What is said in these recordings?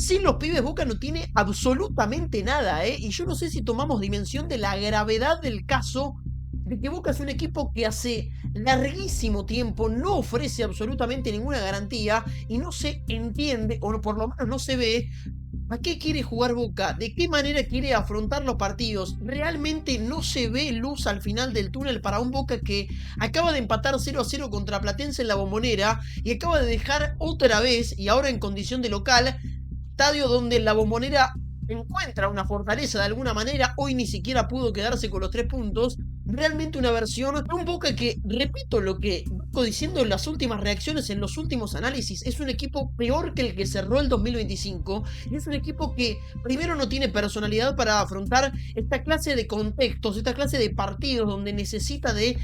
Sin los pibes Boca no tiene absolutamente nada, ¿eh? Y yo no sé si tomamos dimensión de la gravedad del caso de que Boca es un equipo que hace larguísimo tiempo no ofrece absolutamente ninguna garantía y no se entiende, o por lo menos no se ve, a qué quiere jugar Boca, de qué manera quiere afrontar los partidos. Realmente no se ve luz al final del túnel para un Boca que acaba de empatar 0-0 contra Platense en la Bombonera y acaba de dejar otra vez, y ahora en condición de local, estadio donde la Bombonera encuentra una fortaleza de alguna manera, hoy ni siquiera pudo quedarse con los 3 puntos. Realmente una versión de un Boca que, repito lo que vengo diciendo en las últimas reacciones, en los últimos análisis, es un equipo peor que el que cerró el 2025, y es un equipo que primero no tiene personalidad para afrontar esta clase de contextos, esta clase de partidos donde necesita de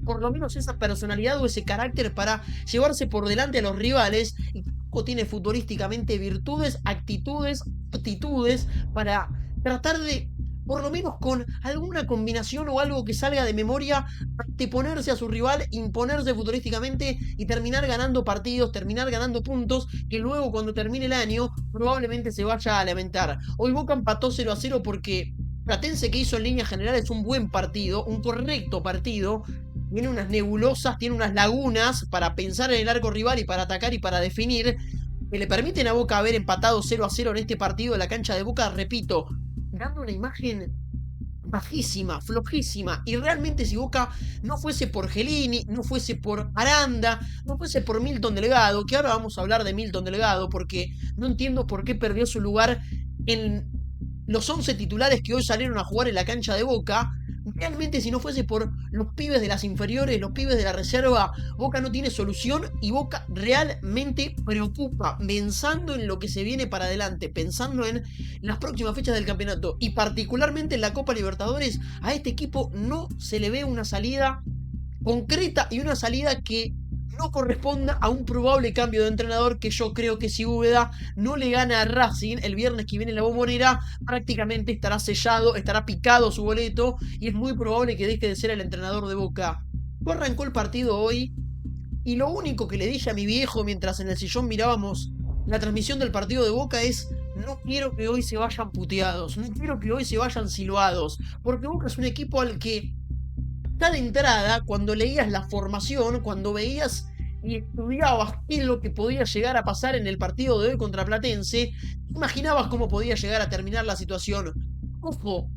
por lo menos esa personalidad o ese carácter para llevarse por delante a los rivales, y tiene futbolísticamente virtudes, actitudes, aptitudes para tratar de, por lo menos con alguna combinación o algo que salga de memoria, anteponerse a su rival, imponerse futbolísticamente y terminar ganando partidos, terminar ganando puntos que luego cuando termine el año probablemente se vaya a lamentar. Hoy Boca empató 0-0 porque Platense, que hizo en líneas generales un buen partido, un correcto partido, tiene unas nebulosas, tiene unas lagunas para pensar en el arco rival y para atacar y para definir, que le permiten a Boca haber empatado 0-0 en este partido de la cancha de Boca, repito, dando una imagen bajísima, flojísima. Y realmente si Boca no fuese por Gelini, no fuese por Aranda, no fuese por Milton Delgado, que ahora vamos a hablar de Milton Delgado, porque no entiendo por qué perdió su lugar en los 11 titulares que hoy salieron a jugar en la cancha de Boca. Realmente si no fuese por los pibes de las inferiores, los pibes de la reserva, Boca no tiene solución y Boca realmente preocupa, pensando en lo que se viene para adelante, pensando en las próximas fechas del campeonato y particularmente en la Copa Libertadores. A este equipo no se le ve una salida concreta y una salida que no corresponda a un probable cambio de entrenador, que yo creo que si Úbeda no le gana a Racing el viernes que viene en la Bombonera, prácticamente estará sellado, estará picado su boleto y es muy probable que deje de ser el entrenador de Boca. No arrancó el partido hoy y lo único que le dije a mi viejo mientras en el sillón mirábamos la transmisión del partido de Boca es: no quiero que hoy se vayan puteados, no quiero que hoy se vayan silbados, porque Boca es un equipo al que de entrada, cuando leías la formación, cuando veías y estudiabas qué es lo que podía llegar a pasar en el partido de hoy contra Platense, imaginabas cómo podía llegar a terminar la situación. Ojo,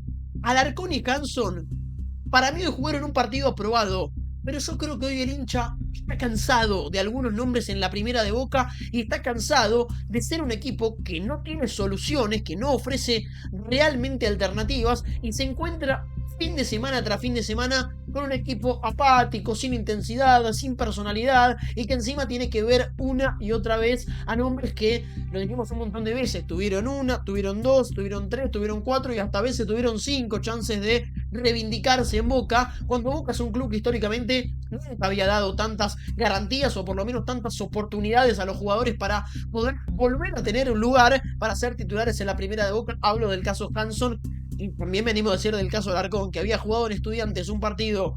Alarcón y Hanson, para mí hoy jugaron un partido aprobado, pero yo creo que hoy el hincha está cansado de algunos nombres en la primera de Boca y está cansado de ser un equipo que no tiene soluciones, que no ofrece realmente alternativas y se encuentra fin de semana tras fin de semana con un equipo apático, sin intensidad, sin personalidad y que encima tiene que ver una y otra vez a nombres que, lo dijimos un montón de veces, tuvieron una, tuvieron dos, tuvieron tres, tuvieron cuatro y hasta a veces tuvieron 5 chances de reivindicarse en Boca, cuando Boca es un club que históricamente nunca había dado tantas garantías o por lo menos tantas oportunidades a los jugadores para poder volver a tener un lugar para ser titulares en la primera de Boca. Hablo del caso Hanson y también me animo a decir del caso de Alarcón, que había jugado en Estudiantes un partido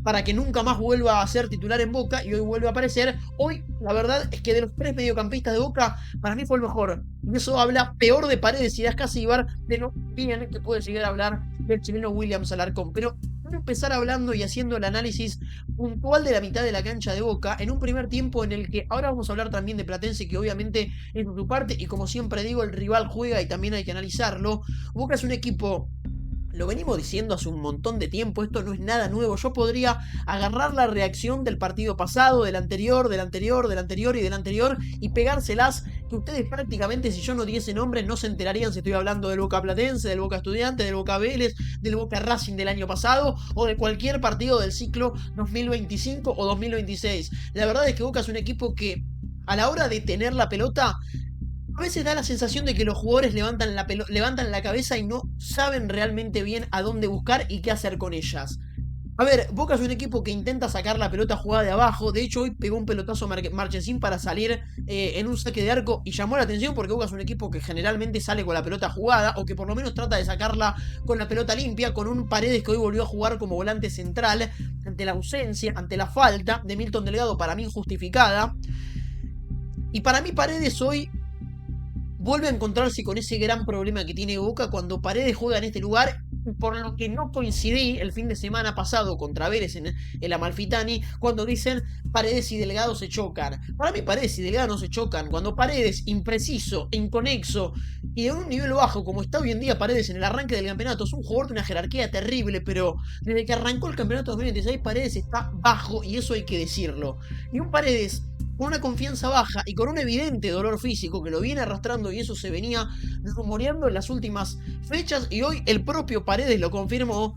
para que nunca más vuelva a ser titular en Boca y hoy vuelve a aparecer. Hoy, la verdad es que de los 3 mediocampistas de Boca, para mí fue el mejor. Y eso habla peor de Paredes y de Ascasíbar de lo bien que puede llegar a hablar del chileno Williams Alarcón. Pero voy a empezar hablando y haciendo el análisis puntual de la mitad de la cancha de Boca, en un primer tiempo en el que ahora vamos a hablar también de Platense, que obviamente es su parte, y como siempre digo, el rival juega y también hay que analizarlo. Boca es un equipo, lo venimos diciendo hace un montón de tiempo, esto no es nada nuevo. Yo podría agarrar la reacción del partido pasado, del anterior, del anterior, del anterior y del anterior y pegárselas, que ustedes prácticamente, si yo no diese nombres, no se enterarían si estoy hablando del Boca Platense, del Boca Estudiante, del Boca Vélez, del Boca Racing del año pasado o de cualquier partido del ciclo 2025 o 2026. La verdad es que Boca es un equipo que a la hora de tener la pelota a veces da la sensación de que los jugadores levantan la cabeza y no saben realmente bien a dónde buscar y qué hacer con ellas. A ver, Boca es un equipo que intenta sacar la pelota jugada de abajo. De hecho, hoy pegó un pelotazo a Marchesín para salir en un saque de arco y llamó la atención porque Boca es un equipo que generalmente sale con la pelota jugada o que por lo menos trata de sacarla con la pelota limpia, con un Paredes que hoy volvió a jugar como volante central ante la ausencia, ante la falta de Milton Delgado, para mí injustificada. Y para mí Paredes hoy vuelve a encontrarse con ese gran problema que tiene Boca cuando Paredes juega en este lugar, por lo que no coincidí el fin de semana pasado contra Vélez en el Amalfitani, cuando dicen Paredes y Delgado se chocan. Para mí Paredes y Delgado no se chocan. Cuando Paredes, impreciso, inconexo y de un nivel bajo como está hoy en día Paredes en el arranque del campeonato, es un jugador de una jerarquía terrible, pero desde que arrancó el campeonato 2026 Paredes está bajo y eso hay que decirlo. Y un Paredes con una confianza baja y con un evidente dolor físico que lo viene arrastrando y eso se venía rumoreando en las últimas fechas y hoy el propio Paredes lo confirmó,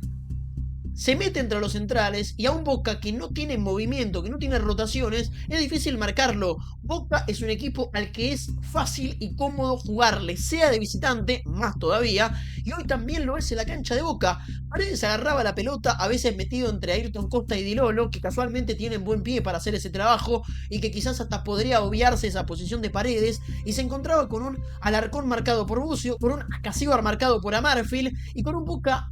se mete entre los centrales y a un Boca que no tiene movimiento, que no tiene rotaciones, es difícil marcarlo. Boca es un equipo al que es fácil y cómodo jugarle, sea de visitante, más todavía, y hoy también lo es en la cancha de Boca. Paredes agarraba la pelota, a veces metido entre Ayrton Costa y Di Lolo, que casualmente tienen buen pie para hacer ese trabajo y que quizás hasta podría obviarse esa posición de Paredes, y se encontraba con un Alarcón marcado por Bucio, con un Acasíbar marcado por Amarfil y con un Boca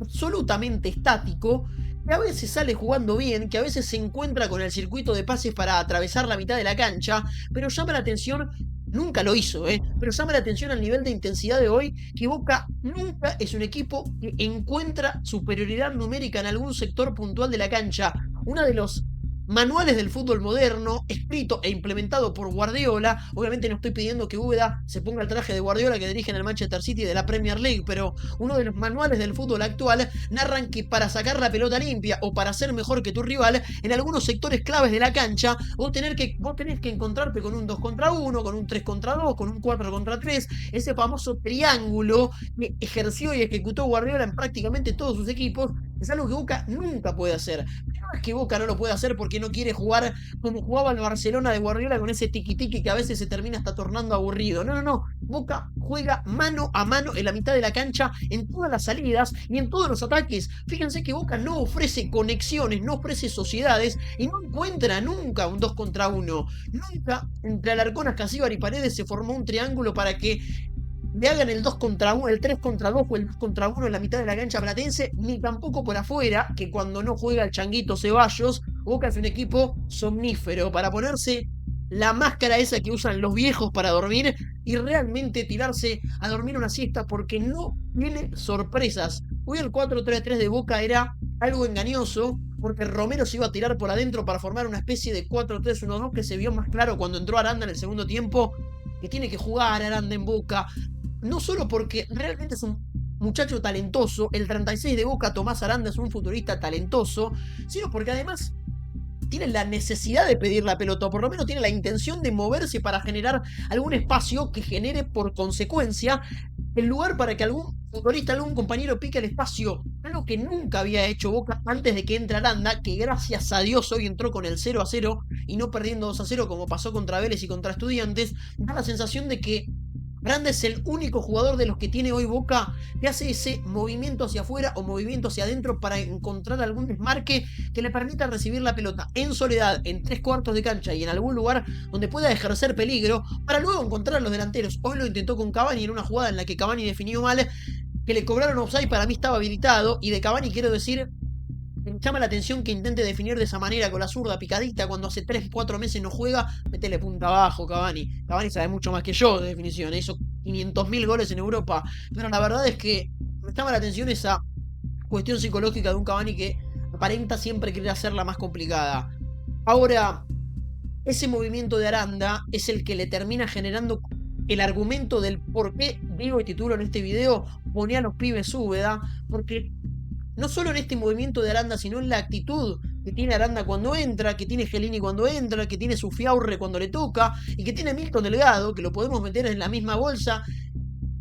absolutamente estático, que a veces sale jugando bien, que a veces se encuentra con el circuito de pases para atravesar la mitad de la cancha, pero llama la atención, nunca lo hizo, pero llama la atención al nivel de intensidad de hoy, que Boca nunca es un equipo que encuentra superioridad numérica en algún sector puntual de la cancha. Uno de los manuales del fútbol moderno, escrito e implementado por Guardiola. Obviamente no estoy pidiendo que Úbeda se ponga el traje de Guardiola que dirige en el Manchester City de la Premier League, pero uno de los manuales del fútbol actual narran que para sacar la pelota limpia o para ser mejor que tu rival, en algunos sectores claves de la cancha, vos tenés que encontrarte con un 2 contra 1, con un 3 contra 2, con un 4 contra 3, ese famoso triángulo que ejerció y ejecutó Guardiola en prácticamente todos sus equipos, es algo que Boca nunca puede hacer. Pero no es que Boca no lo puede hacer porque no quiere jugar como jugaba el Barcelona de Guardiola con ese tiqui-tiqui que a veces se termina hasta tornando aburrido. No, no, no. Boca juega mano a mano en la mitad de la cancha, en todas las salidas y en todos los ataques. Fíjense que Boca no ofrece conexiones, no ofrece sociedades y no encuentra nunca un 2 contra 1. Nunca entre Alarcón, Acasíbar y Paredes se formó un triángulo para que le hagan el 2 contra 1, el 3 contra 2 o el 2 contra 1 en la mitad de la cancha platense, ni tampoco por afuera, que cuando no juega el Changuito Ceballos, Boca es un equipo somnífero para ponerse la máscara esa que usan los viejos para dormir y realmente tirarse a dormir una siesta porque no tiene sorpresas. Hoy el 4-3-3 de Boca era algo engañoso porque Romero se iba a tirar por adentro para formar una especie de 4-3-1-2 que se vio más claro cuando entró Aranda en el segundo tiempo, que tiene que jugar Aranda en Boca. No solo porque realmente es un muchacho talentoso, el 36 de Boca, Tomás Aranda, es un futurista talentoso, sino porque además tiene la necesidad de pedir la pelota, o por lo menos tiene la intención de moverse para generar algún espacio que genere por consecuencia el lugar para que algún futbolista, algún compañero pique el espacio, algo que nunca había hecho Boca antes de que entre Aranda, que gracias a Dios hoy entró con el 0-0 y no perdiendo 2-0 como pasó contra Vélez y contra Estudiantes. Da la sensación de que Aranda es el único jugador de los que tiene hoy Boca que hace ese movimiento hacia afuera o movimiento hacia adentro para encontrar algún desmarque que le permita recibir la pelota en soledad, en 3/4 de cancha y en algún lugar donde pueda ejercer peligro para luego encontrar a los delanteros. Hoy lo intentó con Cavani en una jugada en la que Cavani definió mal, que le cobraron offside, para mí estaba habilitado, y de Cavani quiero decir, me llama la atención que intente definir de esa manera con la zurda picadita cuando hace 3-4 meses no juega. Metele punta abajo, Cavani. Cavani sabe mucho más que yo de definición. Hizo 500.000 goles en Europa. Pero la verdad es que me llama la atención esa cuestión psicológica de un Cavani que aparenta siempre querer hacerla más complicada. Ahora, ese movimiento de Aranda es el que le termina generando el argumento del por qué digo y titulo en este video pone a los pibes Úbeda, porque no solo en este movimiento de Aranda, sino en la actitud que tiene Aranda cuando entra, que tiene Gelini cuando entra, que tiene Sufiaurre cuando le toca, y que tiene Milton Delgado, que lo podemos meter en la misma bolsa,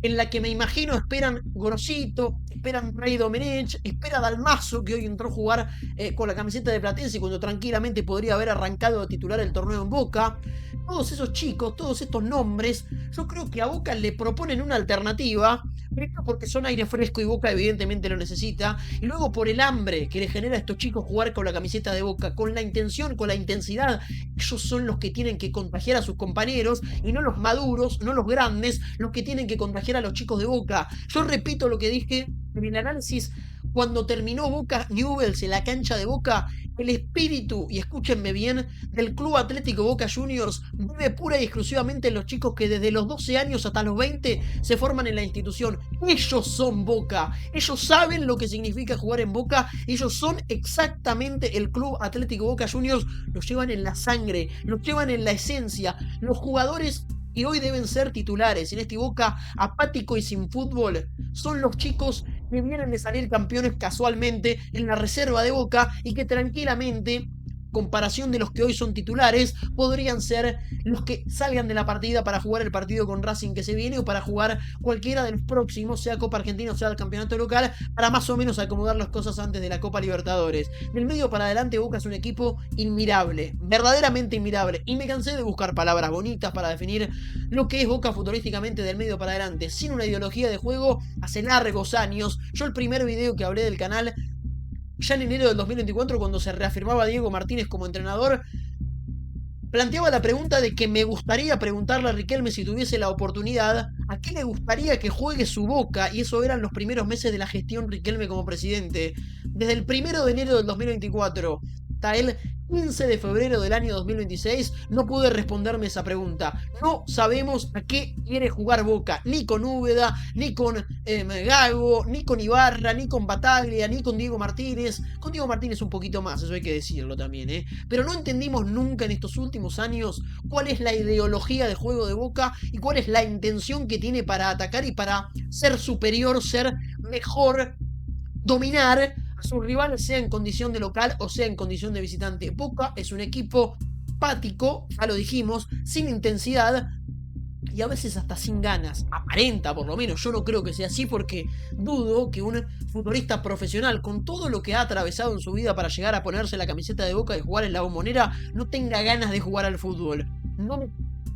en la que me imagino esperan Gorosito, esperan Rey Domenech, espera Dalmazo, que hoy entró a jugar con la camiseta de Platense cuando tranquilamente podría haber arrancado a titular el torneo en Boca. Todos esos chicos, todos estos nombres, yo creo que a Boca le proponen una alternativa, primero porque son aire fresco y Boca evidentemente lo necesita, y luego por el hambre que le genera a estos chicos jugar con la camiseta de Boca, con la intención, con la intensidad. Ellos son los que tienen que contagiar a sus compañeros y no los maduros, no los grandes, los que tienen que contagiar a los chicos de Boca. Yo repito lo que dije en el análisis cuando terminó Boca Newell's en la cancha de Boca, el espíritu, y escúchenme bien, del Club Atlético Boca Juniors vive pura y exclusivamente en los chicos que desde los 12 años hasta los 20 se forman en la institución. Ellos son Boca, ellos saben lo que significa jugar en Boca, ellos son exactamente el Club Atlético Boca Juniors, los llevan en la sangre, los llevan en la esencia, los jugadores y hoy deben ser titulares en este Boca apático y sin fútbol son los chicos que vienen de salir campeones casualmente en la reserva de Boca y que tranquilamente, comparación de los que hoy son titulares, podrían ser los que salgan de la partida para jugar el partido con Racing que se viene o para jugar cualquiera de los próximos, sea Copa Argentina o sea el campeonato local, para más o menos acomodar las cosas antes de la Copa Libertadores. Del medio para adelante Boca es un equipo inmirable, verdaderamente inmirable, y me cansé de buscar palabras bonitas para definir lo que es Boca futurísticamente del medio para adelante, sin una ideología de juego hace largos años. Yo el primer video que hablé del canal ya en enero del 2024, cuando se reafirmaba Diego Martínez como entrenador, planteaba la pregunta de que me gustaría preguntarle a Riquelme si tuviese la oportunidad, a qué le gustaría que juegue su Boca, y eso eran los primeros meses de la gestión Riquelme como presidente. Desde el 1 de enero del 2024 hasta el 15 de febrero del año 2026 no pude responderme esa pregunta. No sabemos a qué quiere jugar Boca, ni con Úbeda, ni con Gago, ni con Ibarra, ni con Bataglia, ni con Diego Martínez. Con Diego Martínez un poquito más, eso hay que decirlo también, pero no entendimos nunca en estos últimos años cuál es la ideología de juego de Boca y cuál es la intención que tiene para atacar y para ser superior, ser mejor, dominar a su rival, sea en condición de local o sea en condición de visitante. Boca es un equipo apático, ya lo dijimos, sin intensidad y a veces hasta sin ganas. Aparenta, por lo menos. Yo no creo que sea así, porque dudo que un futbolista profesional, con todo lo que ha atravesado en su vida para llegar a ponerse la camiseta de Boca y jugar en la Bombonera, no tenga ganas de jugar al fútbol. No me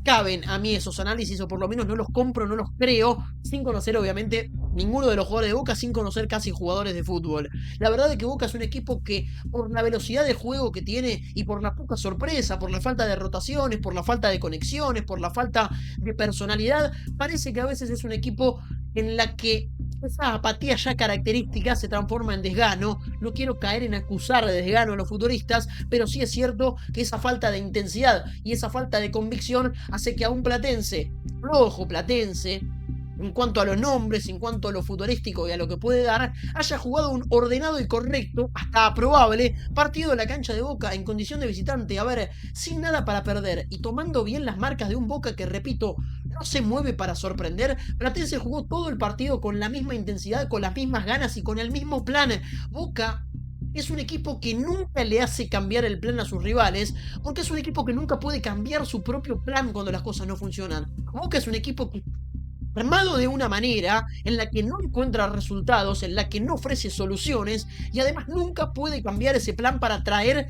caben a mí esos análisis, o por lo menos no los compro, no los creo, sin conocer obviamente ninguno de los jugadores de Boca, sin conocer casi jugadores de fútbol. La verdad es que Boca es un equipo que, por la velocidad de juego que tiene y por la poca sorpresa, por la falta de rotaciones, por la falta de conexiones, por la falta de personalidad, parece que a veces es un equipo en la que esa apatía ya característica se transforma en desgano. No quiero caer en acusar de desgano a los futbolistas, pero sí es cierto que esa falta de intensidad y esa falta de convicción hace que a un platense, flojo platense, en cuanto a los nombres, en cuanto a lo futbolístico y a lo que puede dar, haya jugado un ordenado y correcto, hasta aprobable, partido de la cancha de Boca en condición de visitante, a ver, sin nada para perder y tomando bien las marcas de un Boca que, repito, no se mueve para sorprender. Platense jugó todo el partido con la misma intensidad, con las mismas ganas y con el mismo plan. Boca es un equipo que nunca le hace cambiar el plan a sus rivales, porque es un equipo que nunca puede cambiar su propio plan cuando las cosas no funcionan. Boca es un equipo que, armado de una manera en la que no encuentra resultados, en la que no ofrece soluciones y además nunca puede cambiar ese plan para traer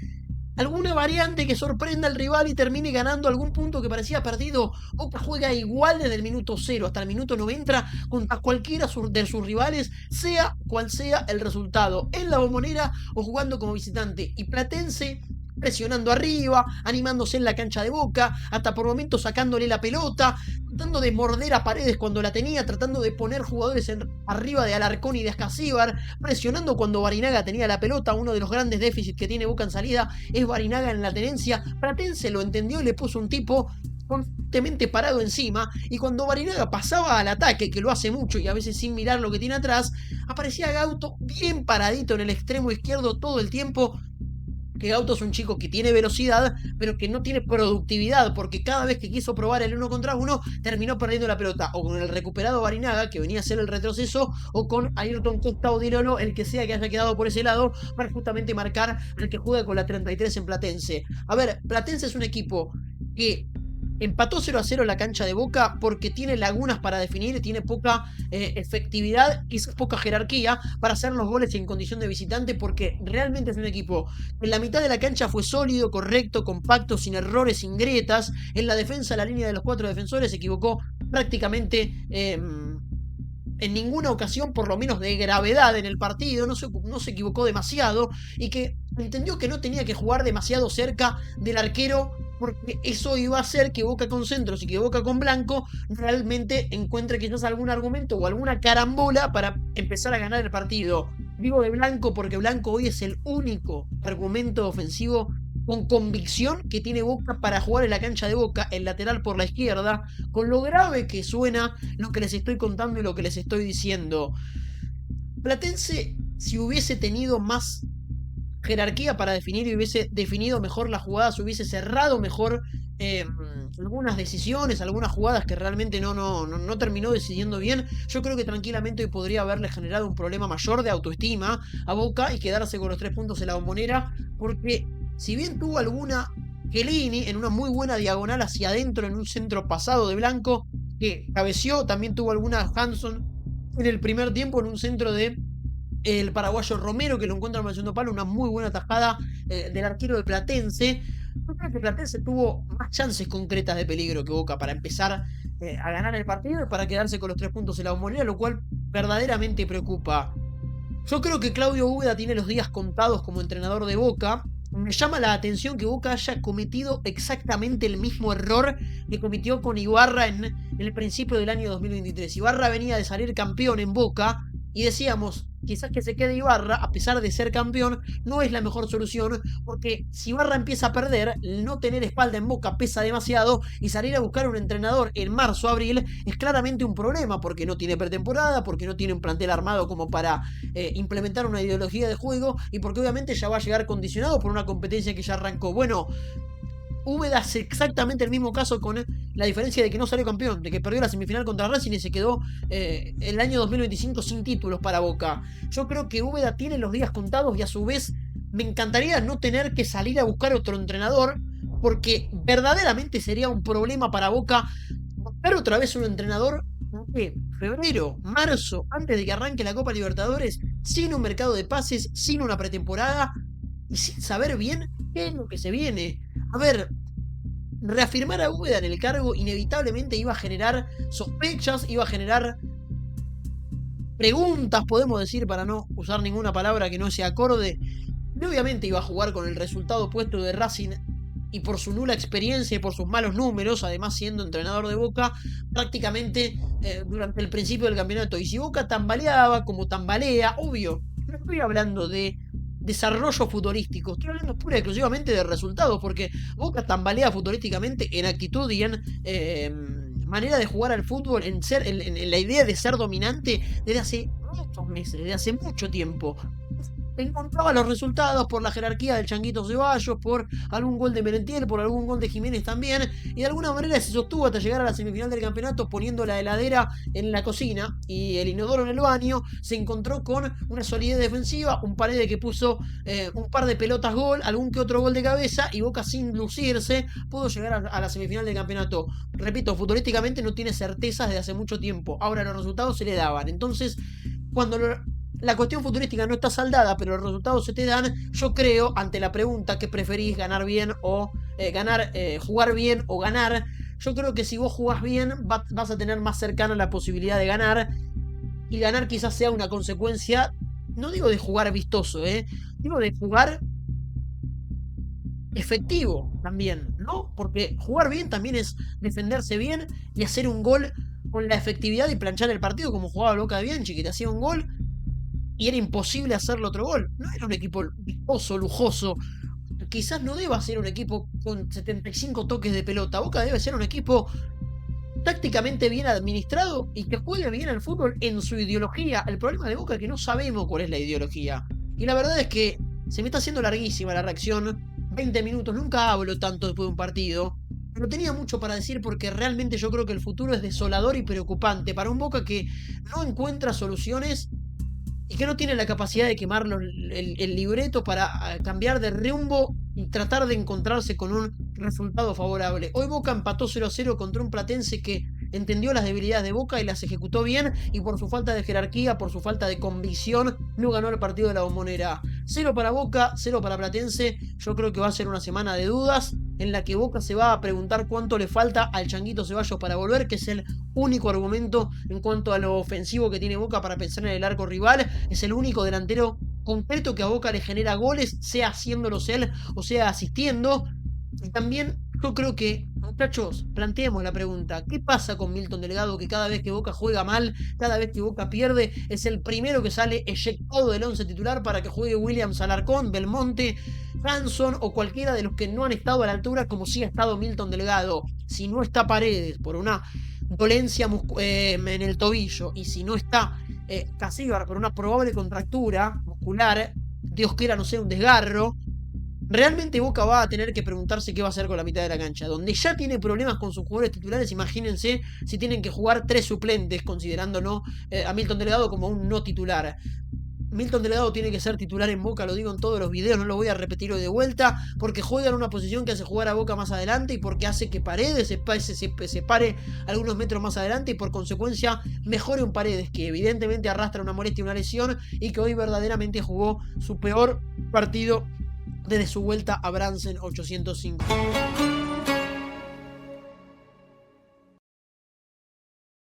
alguna variante que sorprenda al rival y termine ganando algún punto que parecía perdido. Boca juega igual desde el minuto 0 hasta el minuto 90 contra cualquiera de sus rivales, sea cual sea el resultado, en la Bombonera o jugando como visitante. Y Platense presionando arriba, animándose en la cancha de Boca, hasta por momentos sacándole la pelota, tratando de morder a Paredes cuando la tenía, tratando de poner jugadores arriba de Alarcón y de Ascasíbar, presionando cuando Barinaga tenía la pelota. Uno de los grandes déficits que tiene Boca en salida es Barinaga en la tenencia. Platense lo entendió y le puso un tipo constantemente parado encima, y cuando Barinaga pasaba al ataque, que lo hace mucho y a veces sin mirar lo que tiene atrás, aparecía Gauto bien paradito en el extremo izquierdo todo el tiempo. Que Gauto es un chico que tiene velocidad, pero que no tiene productividad, porque cada vez que quiso probar el 1 contra 1, terminó perdiendo la pelota, o con el recuperado Barinaga, que venía a hacer el retroceso, o con Ayrton Costa o Dirolo, el que sea que haya quedado por ese lado, para justamente marcar al que juega con la 33 en Platense. A ver, Platense es un equipo que empató 0-0 en la cancha de Boca porque tiene lagunas para definir, tiene poca efectividad, quizás poca jerarquía para hacer los goles en condición de visitante, porque realmente es un equipo que en la mitad de la cancha fue sólido, correcto, compacto, sin errores, sin grietas. En la defensa, la línea de los 4 defensores se equivocó prácticamente en ninguna ocasión, por lo menos de gravedad en el partido, no se equivocó demasiado, y que entendió que no tenía que jugar demasiado cerca del arquero, porque eso iba a hacer que Boca con centros y que Boca con blanco realmente encuentre quizás algún argumento o alguna carambola para empezar a ganar el partido. Digo de Blanco porque Blanco hoy es el único argumento ofensivo con convicción que tiene Boca para jugar en la cancha de Boca, el lateral por la izquierda, con lo grave que suena lo que les estoy contando y lo que les estoy diciendo. Platense, si hubiese tenido más jerarquía para definir y hubiese definido mejor las jugadas, hubiese cerrado mejor algunas decisiones, algunas jugadas que realmente no terminó decidiendo bien, yo creo que tranquilamente hoy podría haberle generado un problema mayor de autoestima a Boca y quedarse con los 3 puntos en la Bombonera, porque si bien tuvo alguna Chiellini en una muy buena diagonal hacia adentro en un centro pasado de Blanco, que cabeció, también tuvo alguna Hanson en el primer tiempo en un centro de el paraguayo Romero, que lo encuentra en el segundo palo, una muy buena tajada del arquero de Platense. Yo creo que Platense tuvo más chances concretas de peligro que Boca para empezar a ganar el partido y para quedarse con los 3 puntos en la Bombonera, lo cual verdaderamente preocupa. Yo creo que Claudio Úbeda tiene los días contados como entrenador de Boca. Me llama la atención que Boca haya cometido exactamente el mismo error que cometió con Ibarra en el principio del año 2023. Ibarra venía de salir campeón en Boca y decíamos, quizás que se quede Ibarra, a pesar de ser campeón, no es la mejor solución, porque si Ibarra empieza a perder, no tener espalda en Boca pesa demasiado, y salir a buscar un entrenador en marzo o abril es claramente un problema, porque no tiene pretemporada, porque no tiene un plantel armado como para implementar una ideología de juego, y porque obviamente ya va a llegar condicionado por una competencia que ya arrancó. Bueno, Úbeda hace exactamente el mismo caso, con la diferencia de que no salió campeón, de que perdió la semifinal contra Racing y se quedó el año 2025 sin títulos para Boca. Yo creo que Úbeda tiene los días contados y a su vez me encantaría no tener que salir a buscar otro entrenador, porque verdaderamente sería un problema para Boca buscar otra vez un entrenador en febrero, marzo, antes de que arranque la Copa Libertadores, sin un mercado de pases, sin una pretemporada y sin saber bien qué es lo que se viene. A ver, reafirmar a Úbeda en el cargo inevitablemente iba a generar sospechas, iba a generar preguntas, podemos decir, para no usar ninguna palabra que no sea acorde. Y obviamente iba a jugar con el resultado opuesto de Racing, y por su nula experiencia y por sus malos números, además siendo entrenador de Boca prácticamente durante el principio del campeonato. Y si Boca tambaleaba como tambalea, obvio, no estoy hablando de desarrollo futbolístico, estoy hablando pura y exclusivamente de resultados, porque Boca tambalea futbolísticamente en actitud y en manera de jugar al fútbol, en la idea de ser dominante desde hace muchos meses, desde hace mucho tiempo. Encontraba los resultados por la jerarquía del Changuito Ceballos, por algún gol de Merentiel, por algún gol de Jiménez también, y de alguna manera se sostuvo hasta llegar a la semifinal del campeonato, poniendo la heladera en la cocina y el inodoro en el baño. Se encontró con una solidez defensiva, un Paredes que puso un par de pelotas gol, algún que otro gol de cabeza, y Boca, sin lucirse, pudo llegar a la semifinal del campeonato. Repito, futbolísticamente no tiene certezas desde hace mucho tiempo, ahora los resultados se le daban. Entonces, cuando la cuestión futurística no está saldada, pero los resultados se te dan, yo creo, ante la pregunta, ¿qué preferís, ganar bien o jugar bien o ganar? Yo creo que si vos jugás bien, vas a tener más cercana la posibilidad de ganar, y ganar quizás sea una consecuencia, no digo de jugar vistoso, digo de jugar efectivo también, ¿no? Porque jugar bien también es defenderse bien y hacer un gol con la efectividad y planchar el partido, como jugaba Boca de Bianchi, que te hacía un gol y era imposible hacerle otro gol. No era un equipo vistoso, lujoso. Quizás no deba ser un equipo con 75 toques de pelota. Boca debe ser un equipo tácticamente bien administrado y que juegue bien al fútbol en su ideología. El problema de Boca es que no sabemos cuál es la ideología. Y la verdad es que se me está haciendo larguísima la reacción. 20 minutos, nunca hablo tanto después de un partido. Pero tenía mucho para decir, porque realmente yo creo que el futuro es desolador y preocupante para un Boca que no encuentra soluciones y que no tiene la capacidad de quemar el libreto para cambiar de rumbo y tratar de encontrarse con un resultado favorable. Hoy Boca empató 0-0 contra un Platense que entendió las debilidades de Boca y las ejecutó bien, y por su falta de jerarquía, por su falta de convicción, no ganó el partido de la Bombonera. 0 para Boca, 0 para Platense. Yo creo que va a ser una semana de dudas, en la que Boca se va a preguntar cuánto le falta al Changuito Ceballos para volver, que es el único argumento en cuanto a lo ofensivo que tiene Boca para pensar en el arco rival. Es el único delantero concreto que a Boca le genera goles, sea haciéndolos él o sea asistiendo. Y también Yo creo que, muchachos, planteemos la pregunta, ¿qué pasa con Milton Delgado que cada vez que Boca juega mal, cada vez que Boca pierde, es el primero que sale eyectado del once titular para que juegue Williams Alarcón, Belmonte, Hanson o cualquiera de los que no han estado a la altura como sí ha estado Milton Delgado? Si no está Paredes por una dolencia en el tobillo y si no está Casíbar por una probable contractura muscular, Dios quiera no sea un desgarro, realmente Boca va a tener que preguntarse qué va a hacer con la mitad de la cancha. Donde ya tiene problemas con sus jugadores titulares, imagínense si tienen que jugar 3 suplentes, considerando a Milton Delgado como un no titular. Milton Delgado tiene que ser titular en Boca, lo digo en todos los videos, no lo voy a repetir hoy de vuelta, porque juega en una posición que hace jugar a Boca más adelante y porque hace que Paredes se pare algunos metros más adelante y por consecuencia mejore un Paredes que evidentemente arrastra una molestia y una lesión y que hoy verdaderamente jugó su peor partido desde su vuelta a Bransen 805.